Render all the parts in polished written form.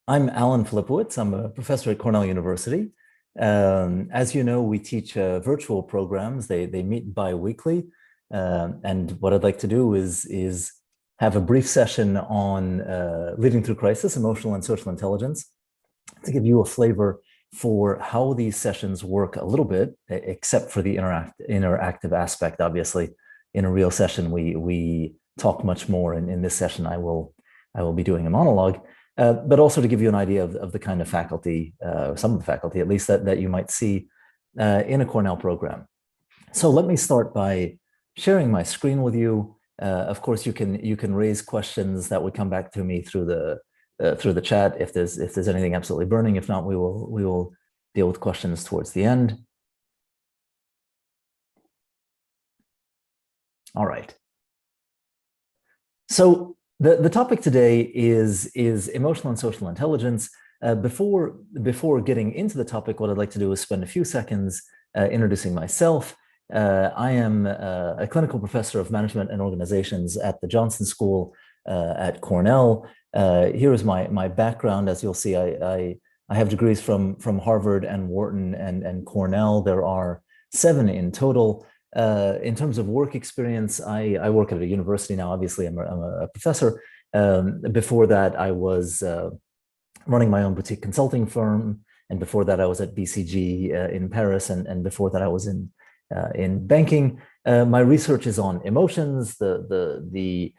I'm Allan Filipowicz. I'm a professor at Cornell University. As you know, we teach virtual programs. They meet bi-weekly. And what I'd like to do is have a brief session on leading through crisis, emotional and social intelligence, to give you a flavor for how these sessions work a little bit, except for the interactive aspect. Obviously, in a real session, we talk much more. And in this session, I will be doing a monologue. But also to give you an idea of the kind of faculty, some of the faculty at least, that you might see in a Cornell program. So let me start by sharing my screen with you. Of course, you can raise questions that would come back to me through the chat if there's anything absolutely burning. If not, we will deal with questions towards the end. All right. So the topic today is emotional and social intelligence. Before getting into the topic, what I'd like to do is spend a few seconds introducing myself. I am a clinical professor of management and organizations at the Johnson School at Cornell. Here is my background. As you'll see, I have degrees from Harvard and Wharton and Cornell. There are 7 in total. In terms of work experience, I work at a university now. Obviously, I'm a professor. Before that, I was running my own boutique consulting firm, and before that, I was at BCG in Paris, and before that, I was in banking. My research is on emotions, the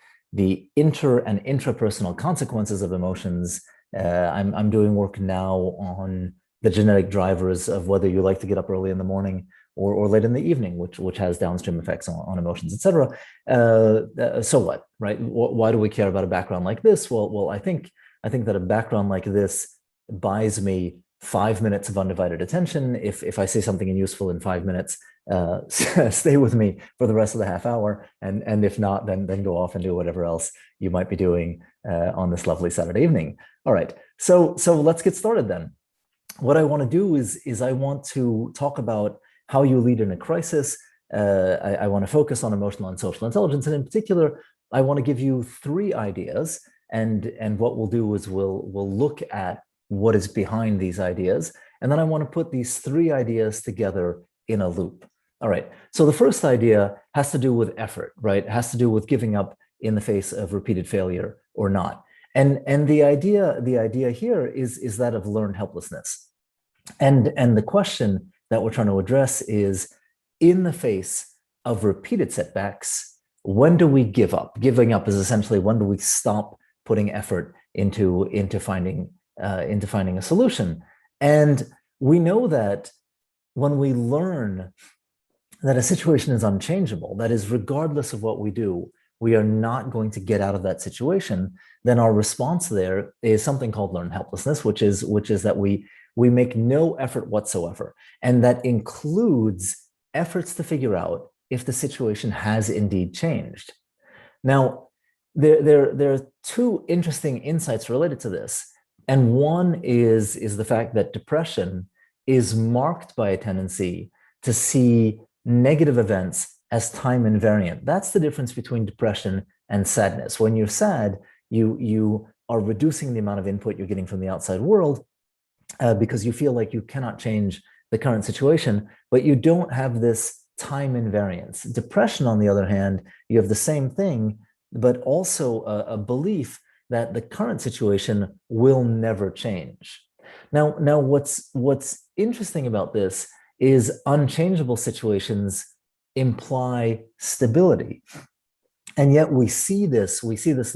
inter and intrapersonal consequences of emotions. I'm doing work now on the genetic drivers of whether you like to get up early in the morning or late in the evening, which has downstream effects on emotions, etc. So what, right? Why do we care about a background like this? Well, I think that a background like this buys me 5 minutes of undivided attention. If I say something useful in 5 minutes, stay with me for the rest of the half hour, and if not, then go off and do whatever else you might be doing on this lovely Saturday evening. All right, so let's get started then. What I want to do is I want to talk about how you lead in a crisis. I want to focus on emotional and social intelligence, and in particular, I want to give you 3 ideas. And what we'll do is we'll look at what is behind these ideas, and then I want to put these 3 ideas together in a loop. All right. So the first idea has to do with effort, right? It has to do with giving up in the face of repeated failure or not. And the idea here is that of learned helplessness. And the question that we're trying to address is, in the face of repeated setbacks, when do we give up? Giving up is essentially when do we stop putting effort into finding a solution. And we know that when we learn that a situation is unchangeable, that is, regardless of what we do, we are not going to get out of that situation, then our response there is something called learned helplessness, which is that we make no effort whatsoever. And that includes efforts to figure out if the situation has indeed changed. Now, there are 2 interesting insights related to this. And one is the fact that depression is marked by a tendency to see negative events as time invariant. That's the difference between depression and sadness. When you're sad, you are reducing the amount of input you're getting from the outside world because you feel like you cannot change the current situation, but you don't have this time invariance. Depression, on the other hand, you have the same thing, but also a belief that the current situation will never change. Now what's interesting about this is unchangeable situations imply stability. And yet we see this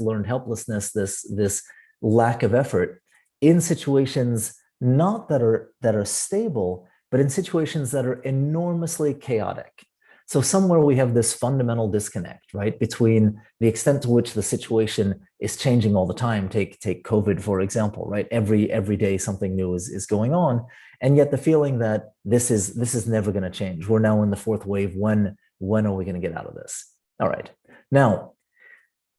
learned helplessness, this lack of effort in situations not that are stable, but in situations that are enormously chaotic. So somewhere we have this fundamental disconnect, right, between the extent to which the situation is changing all the time. Take COVID, for example, right? Every day something new is going on. And yet the feeling that this is never going to change. We're now in the 4th wave. When are we going to get out of this? All right. Now,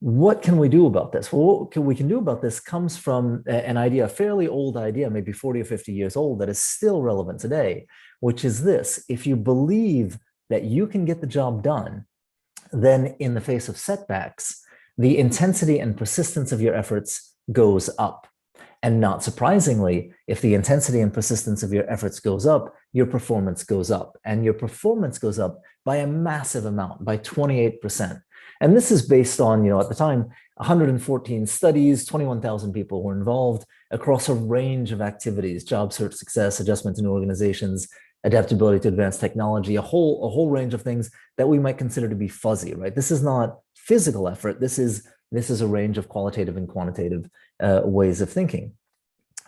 what can we do about this? Well, what we can do about this comes from an idea, a fairly old idea, maybe 40 or 50 years old, that is still relevant today, which is this: if you believe that you can get the job done, then in the face of setbacks, the intensity and persistence of your efforts goes up. And not surprisingly, if the intensity and persistence of your efforts goes up, your performance goes up. And your performance goes up by a massive amount, by 28%. And this is based on, at the time, 114 studies, 21,000 people were involved across a range of activities: job search, success, adjustment to new organizations, adaptability to advanced technology, a whole range of things that we might consider to be fuzzy, right? This is not physical effort. This is a range of qualitative and quantitative ways of thinking.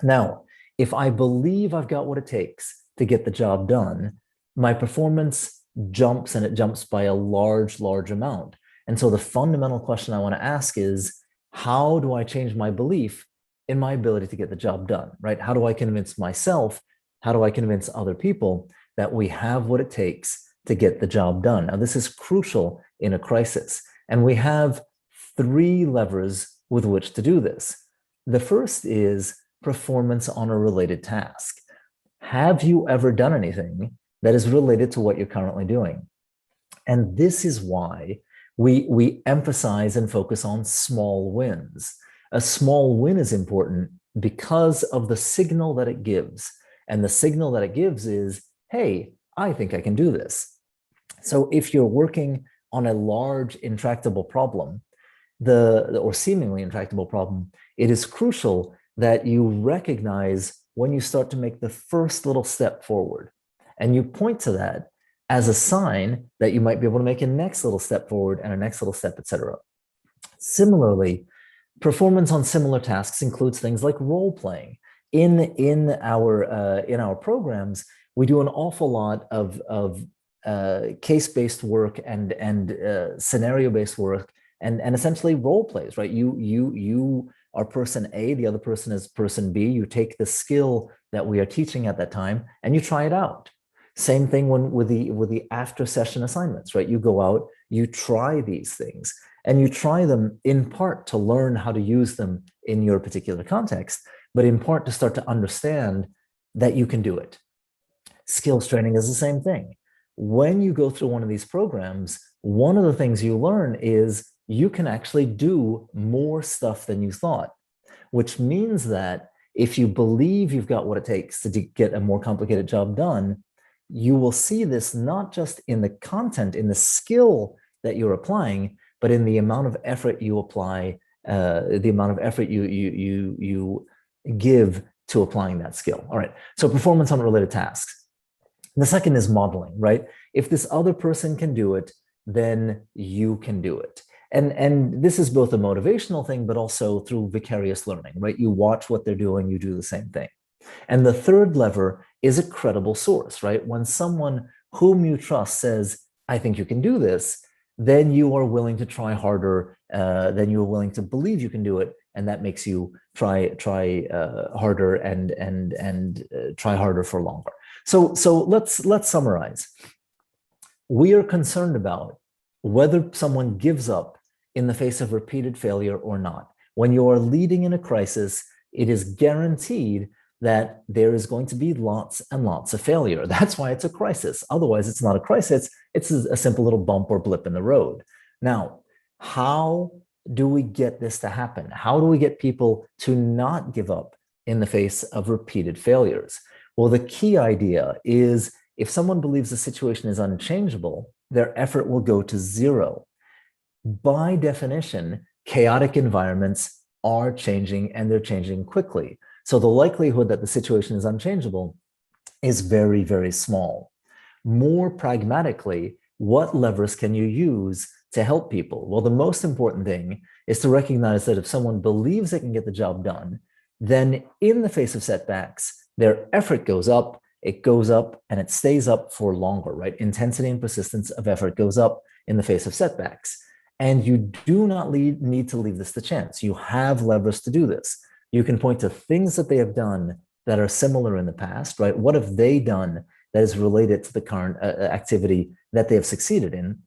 Now, if I believe I've got what it takes to get the job done, my performance jumps, and it jumps by a large amount. And so the fundamental question I want to ask is, how do I change my belief in my ability to get the job done, right? How do I convince myself? How do I convince other people that we have what it takes to get the job done? Now, this is crucial in a crisis. And we have 3 levers with which to do this. The first is performance on a related task. Have you ever done anything that is related to what you're currently doing? And this is why we emphasize and focus on small wins. A small win is important because of the signal that it gives. And the signal that it gives is, hey, I think I can do this. So if you're working on a large intractable problem, or seemingly intractable problem, it is crucial that you recognize when you start to make the first little step forward. And you point to that as a sign that you might be able to make a next little step forward and a next little step, etc. Similarly, performance on similar tasks includes things like role playing. In our programs, we do an awful lot of case-based work and scenario-based work and essentially role plays, right? You are person A, the other person is person B. You take the skill that we are teaching at that time and you try it out. Same thing with the after session assignments, right? You go out, you try these things, and you try them in part to learn how to use them in your particular context, but in part to start to understand that you can do it. Skills training is the same thing. When you go through one of these programs, one of the things you learn is you can actually do more stuff than you thought, which means that if you believe you've got what it takes to get a more complicated job done, you will see this not just in the content, in the skill that you're applying, but in the amount of effort you apply, the amount of effort you give to applying that skill. All right, so performance on related tasks. The second is modeling, right? If this other person can do it, then you can do it. And this is both a motivational thing, but also through vicarious learning, right? You watch what they're doing, you do the same thing. And the third lever is a credible source, right? When someone whom you trust says, I think you can do this, then you are willing to try harder, then you're willing to believe you can do it, and that makes you try harder and try harder for longer. So let's summarize. We are concerned about whether someone gives up in the face of repeated failure or not. When you are leading in a crisis, it is guaranteed that there is going to be lots and lots of failure. That's why it's a crisis. Otherwise, it's not a crisis. It's a simple little bump or blip in the road. Now, how do we get this to happen? How do we get people to not give up in the face of repeated failures? Well, the key idea is if someone believes the situation is unchangeable, their effort will go to zero. By definition, chaotic environments are changing, and they're changing quickly. So the likelihood that the situation is unchangeable is very, very small. More pragmatically, what levers can you use to help people? Well, the most important thing is to recognize that if someone believes they can get the job done, then in the face of setbacks, their effort goes up, and it stays up for longer, right? Intensity and persistence of effort goes up in the face of setbacks. And you do not need to leave this to chance. You have levers to do this. You can point to things that they have done that are similar in the past, right? What have they done that is related to the current activity that they have succeeded in?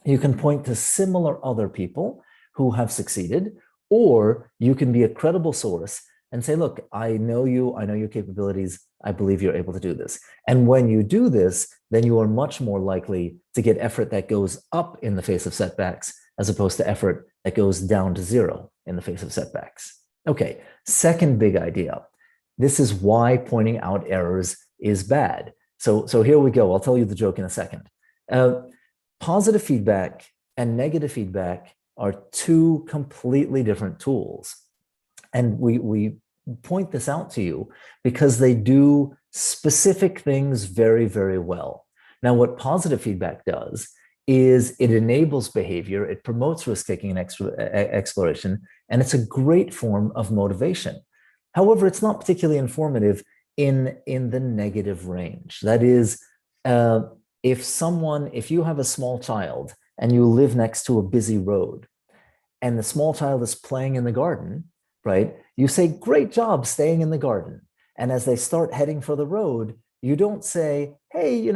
You can point to similar other people who have succeeded, or you can be a credible source and say, look, I know you, I know your capabilities, I believe you're able to do this. And when you do this, then you are much more likely to get effort that goes up in the face of setbacks, as opposed to effort that goes down to zero in the face of setbacks. Okay, second big idea. This is why pointing out errors is bad. So here we go. I'll tell you the joke in a second. Uh, Positive feedback and negative feedback are two completely different tools. And we point this out to you because they do specific things very, very well. Now, what positive feedback does is it enables behavior, it promotes risk-taking and exploration, and it's a great form of motivation. However, it's not particularly informative in the negative range. That is, uh, if you have a small child and you live next to a busy road, and the small child is playing in the garden, right? You say, great job staying in the garden. And as they start heading for the road, you don't say, hey,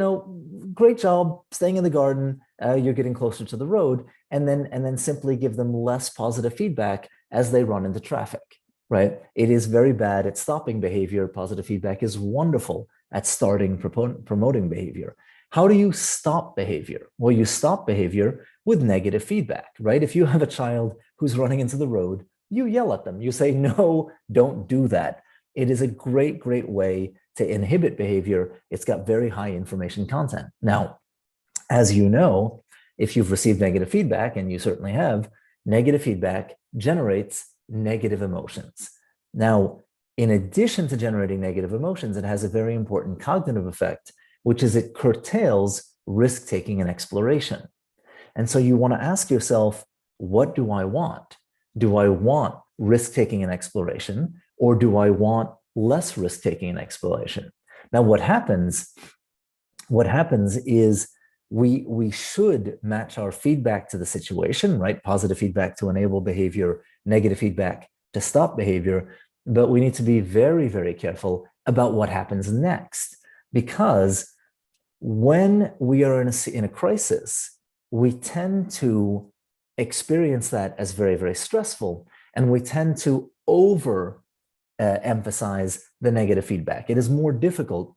great job staying in the garden. You're getting closer to the road. And then simply give them less positive feedback as they run into traffic, right? It is very bad at stopping behavior. Positive feedback is wonderful at starting promoting behavior. How do you stop behavior? Well, you stop behavior with negative feedback, right? If you have a child who's running into the road, you yell at them. You say, no, don't do that. It is a great, great way to inhibit behavior. It's got very high information content. Now, as you know, if you've received negative feedback, and you certainly have, negative feedback generates negative emotions. Now, in addition to generating negative emotions, it has a very important cognitive effect, which is it curtails risk-taking and exploration. And so you want to ask yourself, what do I want? Do I want risk-taking and exploration, or do I want less risk-taking and exploration? Now, what happens is we should match our feedback to the situation, right? Positive feedback to enable behavior, negative feedback to stop behavior. But we need to be very, very careful about what happens next, because when we are in a crisis, we tend to experience that as very, very stressful, and we tend to over emphasize the negative feedback. It is more difficult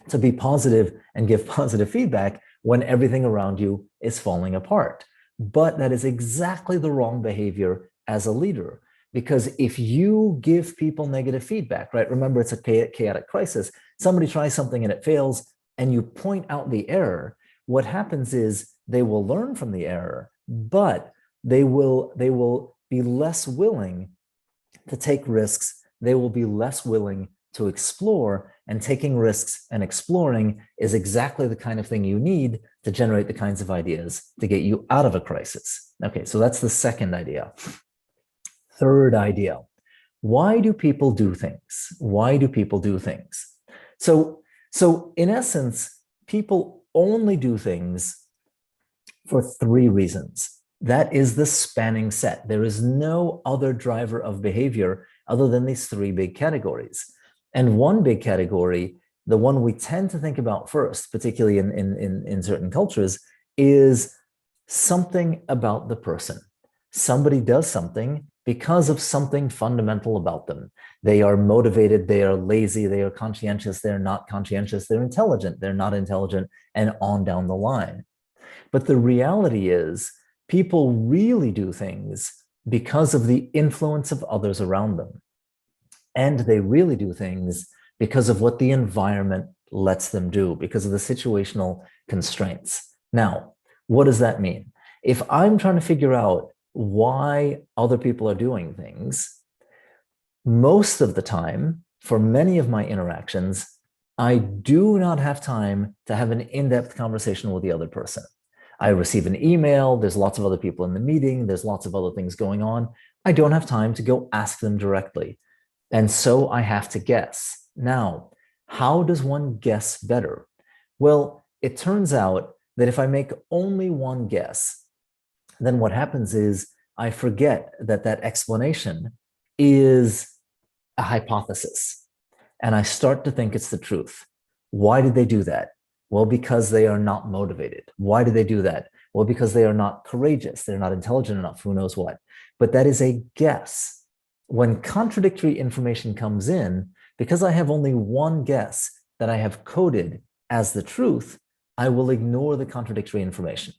to be positive and give positive feedback when everything around you is falling apart. But that is exactly the wrong behavior as a leader, because if you give people negative feedback, right? Remember, it's a chaotic crisis. Somebody tries something and it fails, and you point out the error. What happens is they will learn from the error, but they will be less willing to take risks. They will be less willing to explore, and taking risks and exploring is exactly the kind of thing you need to generate the kinds of ideas to get you out of a crisis. Okay, so that's the second idea. Third idea, why do people do things? Why do people do things? So in essence, people only do things for three reasons. That is the spanning set. There is no other driver of behavior other than these three big categories. And one big category, the one we tend to think about first, particularly in certain cultures, is something about the person. Somebody does something because of something fundamental about them. They are motivated, they are lazy, they are conscientious, they're not conscientious, they're intelligent, they're not intelligent, and on down the line. But the reality is, people really do things because of the influence of others around them. And they really do things because of what the environment lets them do, because of the situational constraints. Now, what does that mean? If I'm trying to figure out why other people are doing things, most of the time, for many of my interactions, I do not have time to have an in-depth conversation with the other person. I receive an email, there's lots of other people in the meeting, there's lots of other things going on. I don't have time to go ask them directly. And so I have to guess. Now, how does one guess better? Well, it turns out that if I make only one guess, then what happens is I forget that that explanation is a hypothesis. And I start to think it's the truth. Why did they do that? Well, because they are not motivated. Why do they do that? Well, because they are not courageous. They're not intelligent enough, who knows what. But that is a guess. When contradictory information comes in, because I have only one guess that I have coded as the truth, I will ignore the contradictory information.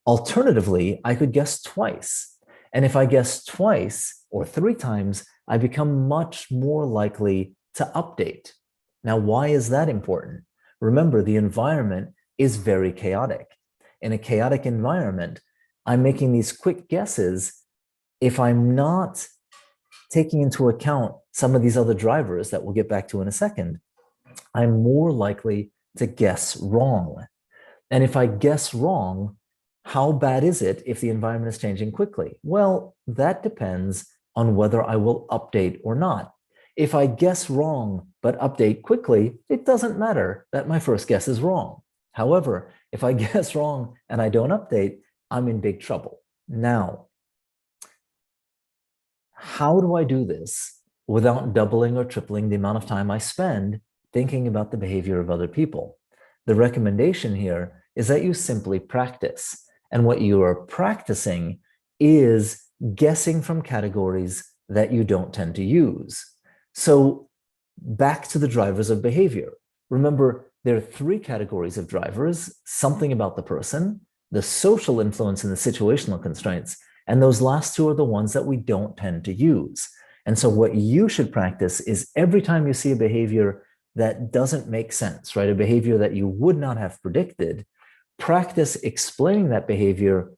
Alternatively, I could guess twice. And if I guess twice or three times, I become much more likely to update. Now, why is that important? Remember, the environment is very chaotic. In a chaotic environment, I'm making these quick guesses. If I'm not taking into account some of these other drivers that we'll get back to in a second, I'm more likely to guess wrong. And if I guess wrong, how bad is it if the environment is changing quickly? Well, that depends on whether I will update or not. If I guess wrong but update quickly, it doesn't matter that my first guess is wrong. However, if I guess wrong and I don't update, I'm in big trouble. Now, how do I do this without doubling or tripling the amount of time I spend thinking about the behavior of other people? The recommendation here is that you simply practice. And what you are practicing is guessing from categories that you don't tend to use. So back to the drivers of behavior. Remember, there are three categories of drivers: something about the person, the social influence, and the situational constraints. And those last two are the ones that we don't tend to use. And so what you should practice is every time you see a behavior that doesn't make sense, right? A behavior that you would not have predicted, practice explaining that behavior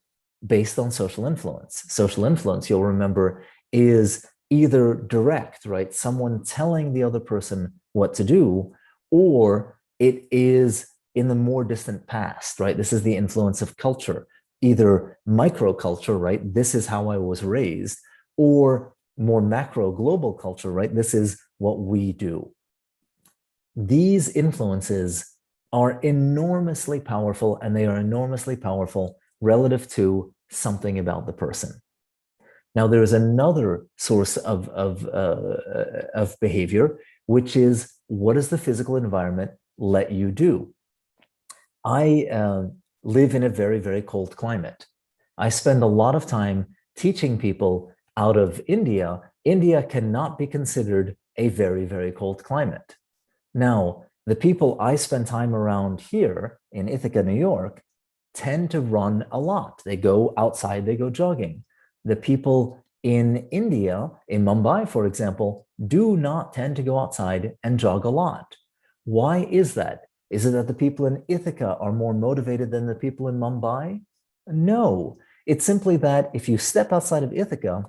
based on social influence. Social influence, you'll remember, is either direct, right? Someone telling the other person what to do, or it is in the more distant past, right? This is the influence of culture, either microculture, right? This is how I was raised, or more macro global culture, right? This is what we do. These influences are enormously powerful, and they are enormously powerful relative to something about the person. Now, there is another source of behavior, which is, what does the physical environment let you do? I live in a very, very cold climate. I spend a lot of time teaching people out of India. India cannot be considered a very, very cold climate. Now, the people I spend time around here in Ithaca, New York, tend to run a lot. They go outside, they go jogging. The people in India, in Mumbai, for example, do not tend to go outside and jog a lot. Why is that? Is it that the people in Ithaca are more motivated than the people in Mumbai? No. It's simply that if you step outside of Ithaca,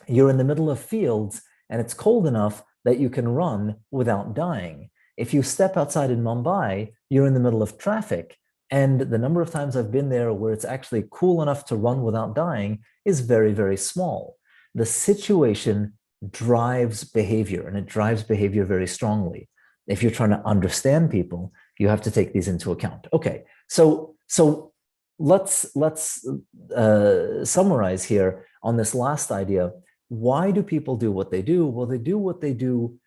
you're in the middle of fields and it's cold enough that you can run without dying. If you step outside in Mumbai, you're in the middle of traffic. And the number of times I've been there where it's actually cool enough to run without dying is very, very small. The situation drives behavior, and it drives behavior very strongly. If you're trying to understand people, you have to take these into account. Okay, so let's summarize here on this last idea. Why do people do what they do? Well, they do what they do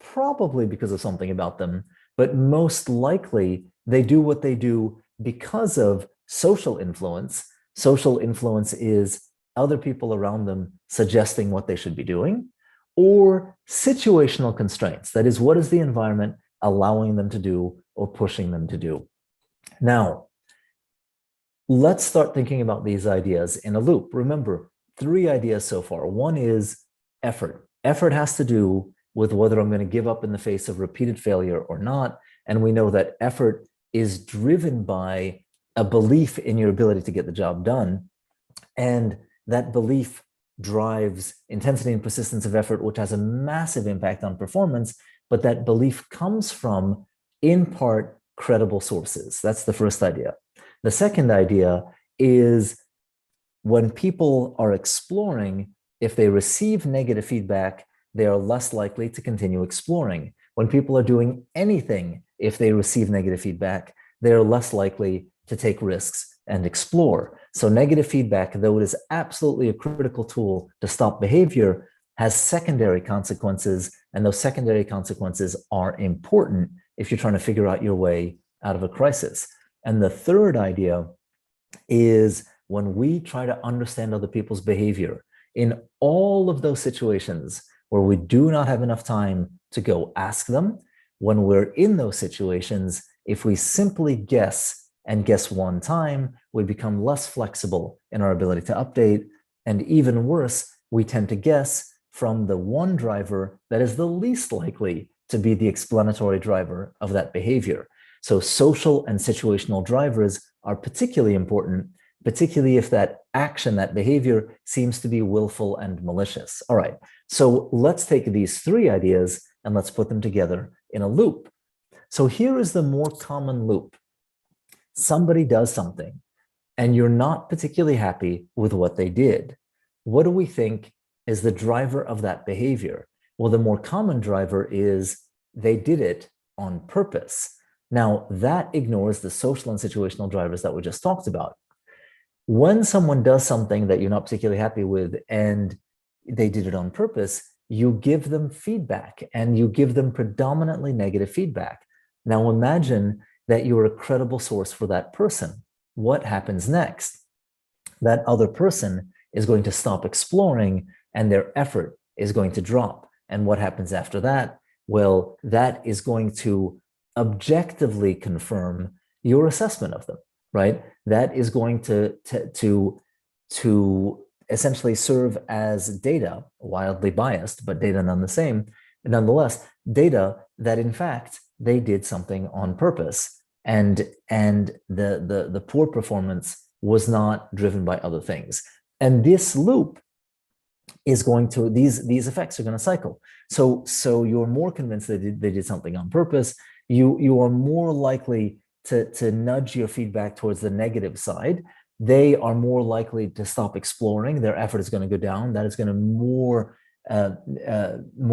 probably because of something about them, but most likely they do what they do because of social influence. Social influence is other people around them suggesting what they should be doing, or situational constraints. That is, what is the environment allowing them to do or pushing them to do? Now, let's start thinking about these ideas in a loop. Remember, three ideas so far. One is effort. Effort has to do with whether I'm going to give up in the face of repeated failure or not. And we know that effort is driven by a belief in your ability to get the job done. And that belief drives intensity and persistence of effort, which has a massive impact on performance. But that belief comes from, in part, credible sources. That's the first idea. The second idea is when people are exploring, if they receive negative feedback, they are less likely to continue exploring. When people are doing anything, if they receive negative feedback, they are less likely to take risks and explore. So negative feedback, though it is absolutely a critical tool to stop behavior, has secondary consequences, and those secondary consequences are important if you're trying to figure out your way out of a crisis. And the third idea is when we try to understand other people's behavior, in all of those situations where we do not have enough time to go ask them, when we're in those situations, if we simply guess and guess one time, we become less flexible in our ability to update. And even worse, we tend to guess from the one driver that is the least likely to be the explanatory driver of that behavior. So social and situational drivers are particularly important, particularly if that action, that behavior seems to be willful and malicious. All right, so let's take these three ideas and let's put them together in a loop. So here is the more common loop. Somebody does something and you're not particularly happy with what they did. What do we think is the driver of that behavior? Well, the more common driver is they did it on purpose. Now, that ignores the social and situational drivers that we just talked about. When someone does something that you're not particularly happy with and they did it on purpose, you give them feedback and you give them predominantly negative feedback. Now imagine that you're a credible source for that person. What happens next? That other person is going to stop exploring and their effort is going to drop. And what happens after that? Well, that is going to objectively confirm your assessment of them, right? That is going to essentially serve as data, wildly biased, but data nonetheless, data that in fact they did something on purpose, and the poor performance was not driven by other things. And this loop is going to, these effects are going to cycle. So you're more convinced that they did something on purpose. You are more likely to nudge your feedback towards the negative side. They are more likely to stop exploring. Their effort is going to go down. That is going to more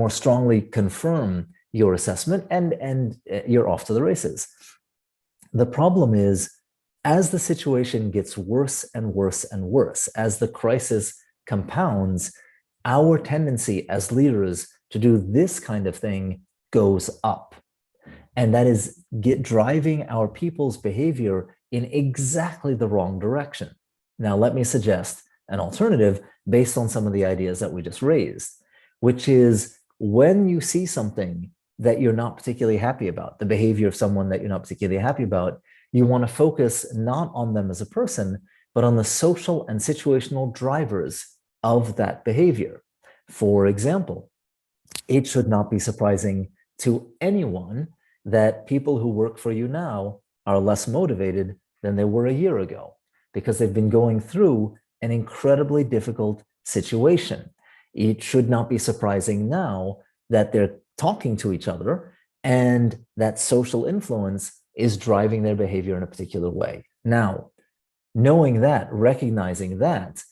strongly confirm your assessment, and you're off to the races. The problem is, as the situation gets worse and worse and worse, as the crisis compounds, our tendency as leaders to do this kind of thing goes up. And that is driving our people's behavior in exactly the wrong direction. Now, let me suggest an alternative based on some of the ideas that we just raised, which is when you see something that you're not particularly happy about, the behavior of someone that you're not particularly happy about, you want to focus not on them as a person, but on the social and situational drivers of that behavior. For example, it should not be surprising to anyone that people who work for you now are less motivated than they were a year ago, because they've been going through an incredibly difficult situation. It should not be surprising now that they're talking to each other and that social influence is driving their behavior in a particular way. Now, knowing that, recognizing that,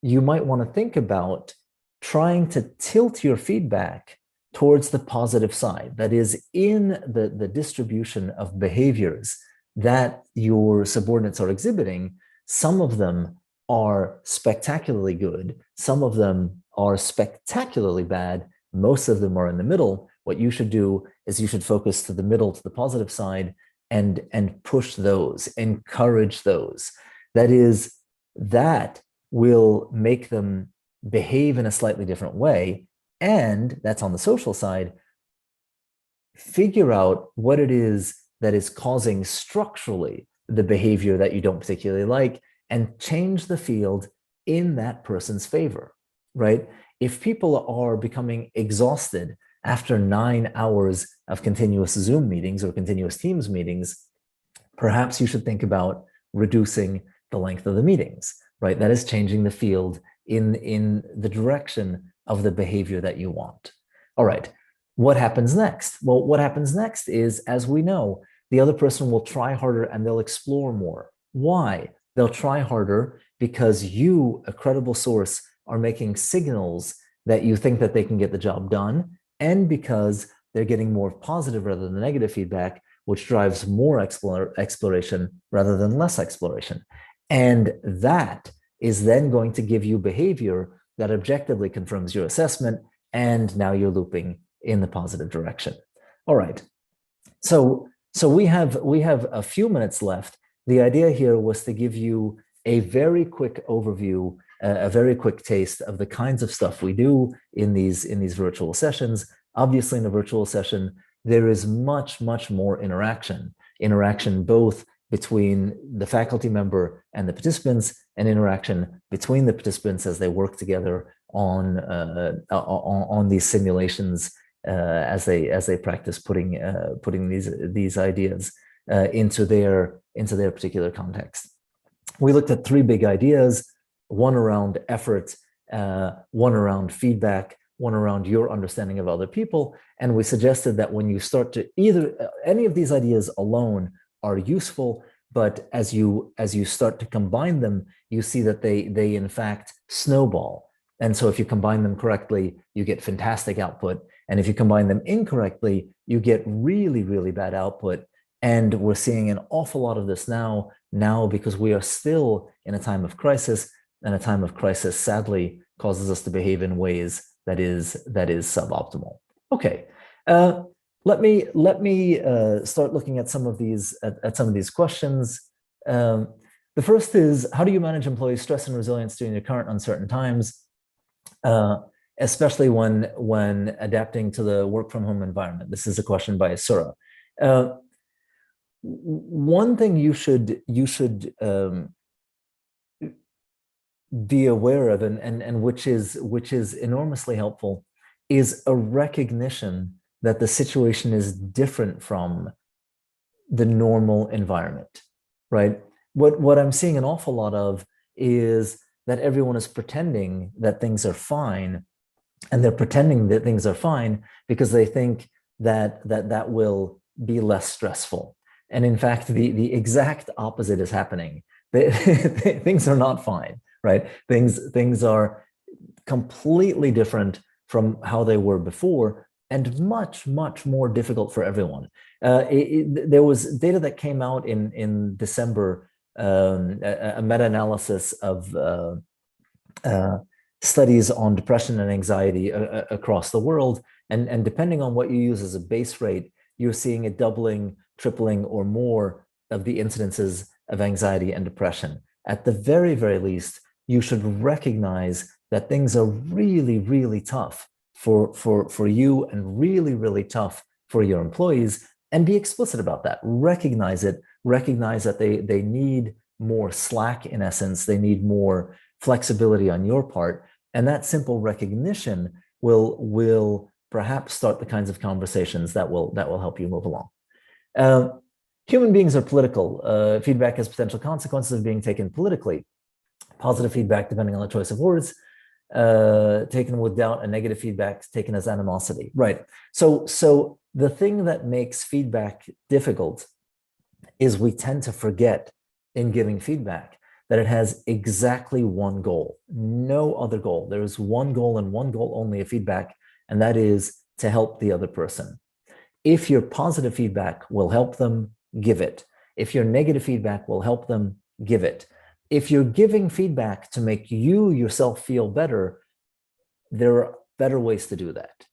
you might want to think about trying to tilt your feedback towards the positive side. That is, in the distribution of behaviors that your subordinates are exhibiting, some of them are spectacularly good, some of them are spectacularly bad, most of them are in the middle. What you should do is you should focus to the middle, to the positive side, and push those, encourage those. That will make them behave in a slightly different way. And that's on the social side. Figure out what it is that is causing structurally the behavior that you don't particularly like, and change the field in that person's favor, right? If people are becoming exhausted after 9 hours of continuous Zoom meetings or continuous Teams meetings, perhaps you should think about reducing the length of the meetings, right? That is changing the field in the direction of the behavior that you want. All right, what happens next? Well, what happens next is, as we know, the other person will try harder and they'll explore more. Why? They'll try harder because you, a credible source, are making signals that you think that they can get the job done, and because they're getting more positive rather than negative feedback, which drives more exploration rather than less exploration. And that is then going to give you behavior that objectively confirms your assessment, and now you're looping in the positive direction. All right. So we have a few minutes left. The idea here was to give you a very quick overview, a very quick taste of the kinds of stuff we do in these virtual sessions. Obviously, in a virtual session, there is much more interaction both between the faculty member and the participants, and interaction between the participants as they work together on these simulations, as they practice putting these ideas into their particular context. We looked at three big ideas: one around effort, one around feedback, one around your understanding of other people. And we suggested that when you start to any of these ideas alone are useful, but as you start to combine them, you see that they in fact snowball. And so if you combine them correctly, you get fantastic output. And if you combine them incorrectly, you get really, really bad output. And we're seeing an awful lot of this now because we are still in a time of crisis, and a time of crisis sadly causes us to behave in ways that is suboptimal. Okay, let me start looking at some of these questions. The first is, how do you manage employee stress and resilience during the current uncertain times, especially when adapting to the work from home environment? This is a question by Sura. One thing you should be aware of, and which is enormously helpful, is a recognition that the situation is different from the normal environment, right? What I'm seeing an awful lot of is that everyone is pretending that things are fine, and they're pretending that things are fine because they think that will be less stressful. And in fact, the exact opposite is happening. Things are not fine, right? Things are completely different from how they were before, and much, much more difficult for everyone. There was data that came out in December, a meta-analysis of studies on depression and anxiety across the world. And depending on what you use as a base rate, you're seeing a doubling, tripling, or more of the incidences of anxiety and depression. At the very, very least, you should recognize that things are really, really tough for you, and really, really tough for your employees, and be explicit about that. Recognize it. Recognize that they need more slack, in essence. They need more flexibility on your part. And that simple recognition will perhaps start the kinds of conversations that will help you move along. Human beings are political. Feedback has potential consequences of being taken politically. Positive feedback, depending on the choice of words, taken with doubt, and negative feedback taken as animosity. Right. So the thing that makes feedback difficult is we tend to forget in giving feedback that it has exactly one goal, no other goal. There is one goal, and one goal only of feedback, and that is to help the other person. If your positive feedback will help them, give it. If your negative feedback will help them, give it. If you're giving feedback to make you yourself feel better, there are better ways to do that,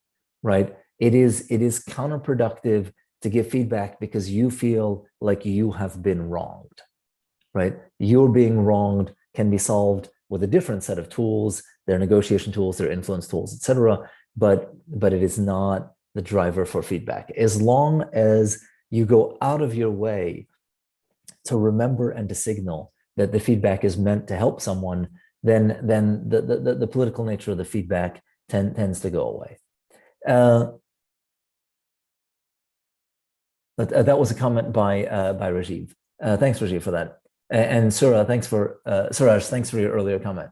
right? It is counterproductive to give feedback because you feel like you have been wronged, right? You're being wronged can be solved with a different set of tools. There are negotiation tools, there are influence tools, etc. But it is not the driver for feedback. As long as you go out of your way to remember and to signal that the feedback is meant to help someone, then the political nature of the feedback tends to go away. But that was a comment by Rajiv. Thanks, Rajiv, for that. And Suraj, thanks for your earlier comment.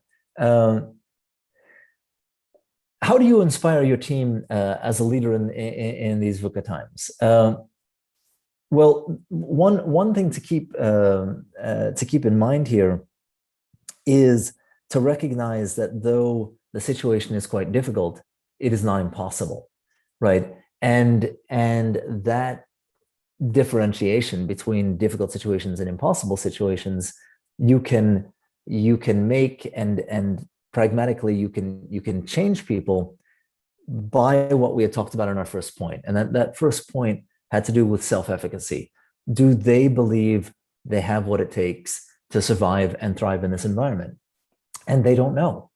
How do you inspire your team as a leader in these VUCA times? Well, one thing to keep in mind here is to recognize that though the situation is quite difficult, it is not impossible, right? And that differentiation between difficult situations and impossible situations, you can make, and pragmatically you can change people by what we had talked about in our first point. And that first point had to do with self-efficacy. Do they believe they have what it takes to survive and thrive in this environment? And they don't know,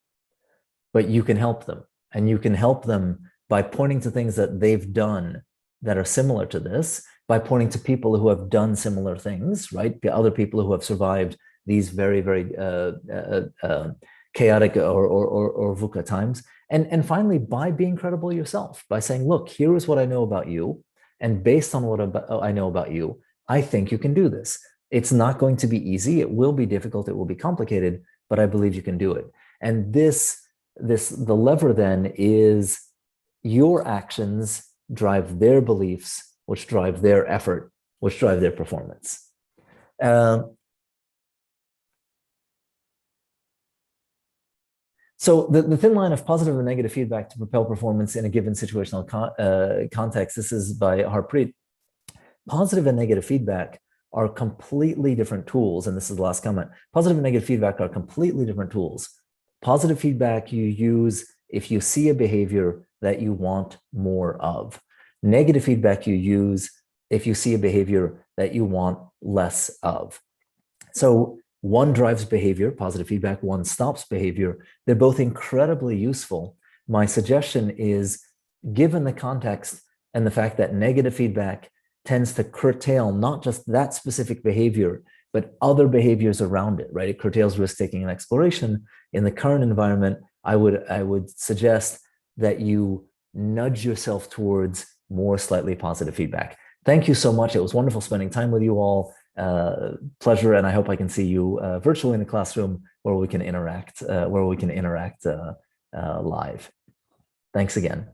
but you can help them. And you can help them by pointing to things that they've done that are similar to this, by pointing to people who have done similar things, right? The other people who have survived these very, very chaotic or VUCA times. And finally, by being credible yourself, by saying, look, here is what I know about you. And based on what I know about you, I think you can do this. It's not going to be easy. It will be difficult. It will be complicated, but I believe you can do it. And the lever then is your actions drive their beliefs, which drive their effort, which drive their performance. So the thin line of positive and negative feedback to propel performance in a given situational context, this is by Harpreet. Positive and negative feedback are completely different tools. And this is the last comment. Positive and negative feedback are completely different tools. Positive feedback you use if you see a behavior that you want more of. Negative feedback you use if you see a behavior that you want less of. So one drives behavior, positive feedback, one stops behavior. They're both incredibly useful. My suggestion is, given the context and the fact that negative feedback tends to curtail not just that specific behavior, but other behaviors around it, right? It curtails risk-taking and exploration. In the current environment, I would suggest that you nudge yourself towards more slightly positive feedback. Thank you so much. It was wonderful spending time with you all. Pleasure, and I hope I can see you virtually in the classroom where we can interact live. Thanks again.